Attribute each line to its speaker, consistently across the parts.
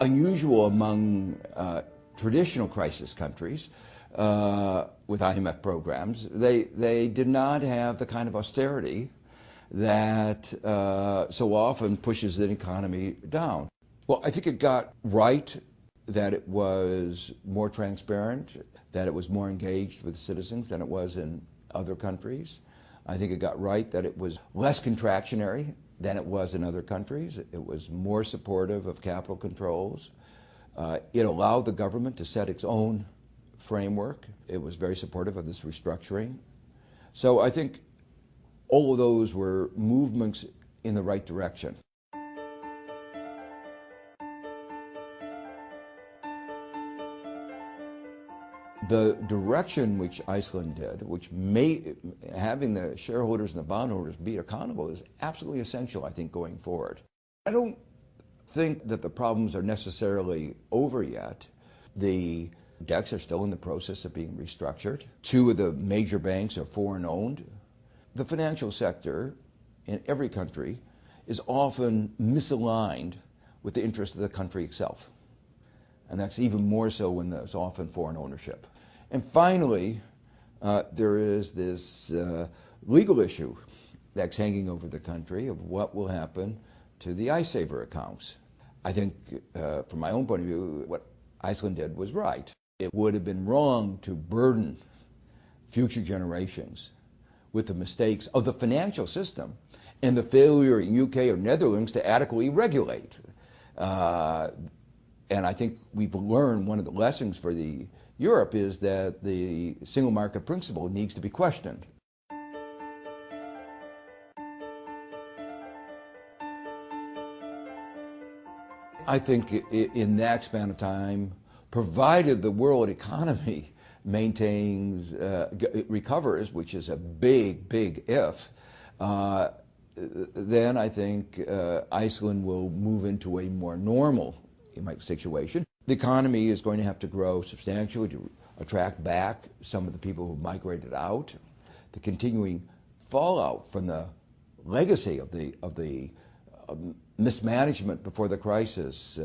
Speaker 1: unusual among traditional crisis countries with IMF programs. They did not have the kind of austerity that so often pushes the economy down. Well, I think it got right that it was more transparent, that it was more engaged with citizens than it was in other countries. I think it got right that it was less contractionary than it was in other countries. It was more supportive of capital controls. It allowed the government to set its own framework. It was very supportive of this restructuring. So I think all of those were movements in the right direction. The direction which Iceland did, which having the shareholders and the bondholders be accountable, is absolutely essential, I think, going forward. I don't think that the problems are necessarily over yet. The debts are still in the process of being restructured. 2 of the major banks are foreign-owned. The financial sector in every country is often misaligned with the interest of the country itself. And that's even more so when there's often foreign ownership. And finally, there is this legal issue that's hanging over the country of what will happen to the iSaver accounts. I think, from my own point of view, what Iceland did was right. It would have been wrong to burden future generations with the mistakes of the financial system and the failure in UK or Netherlands to adequately regulate. And I think we've learned one of the lessons for Europe is that the single market principle needs to be questioned. I think in that span of time, provided the world economy maintains, recovers, which is a big, big if, then I think Iceland will move into a more normal situation. The economy is going to have to grow substantially to attract back some of the people who migrated out. The continuing fallout from the legacy of the mismanagement before the crisis,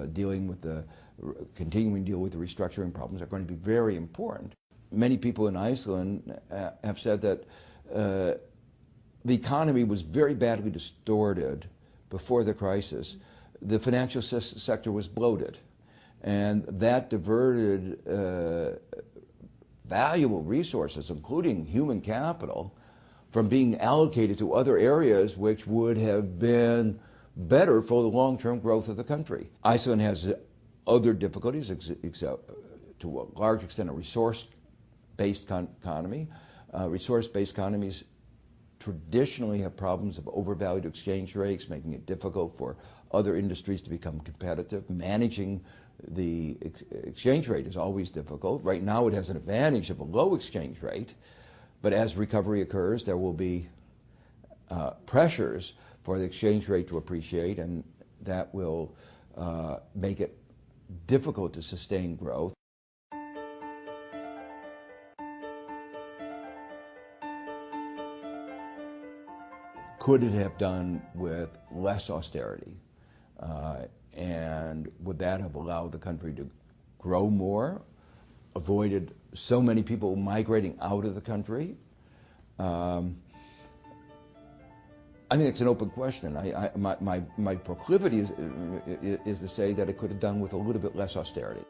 Speaker 1: continuing to deal with the restructuring problems, are going to be very important. Many people in Iceland have said that the economy was very badly distorted before the crisis. The financial sector was bloated, and that diverted valuable resources, including human capital, from being allocated to other areas which would have been better for the long-term growth of the country. Iceland has other difficulties, to a large extent a resource-based economy. Resource-based economies traditionally have problems of overvalued exchange rates, making it difficult for other industries to become competitive. Managing the exchange rate is always difficult. Right now it has an advantage of a low exchange rate, but as recovery occurs, there will be pressures for the exchange rate to appreciate, and that will make it difficult to sustain growth. Could it have done with less austerity? And would that have allowed the country to grow more, avoided so many people migrating out of the country? I think it's an open question. My proclivity is to say that it could have done with a little bit less austerity.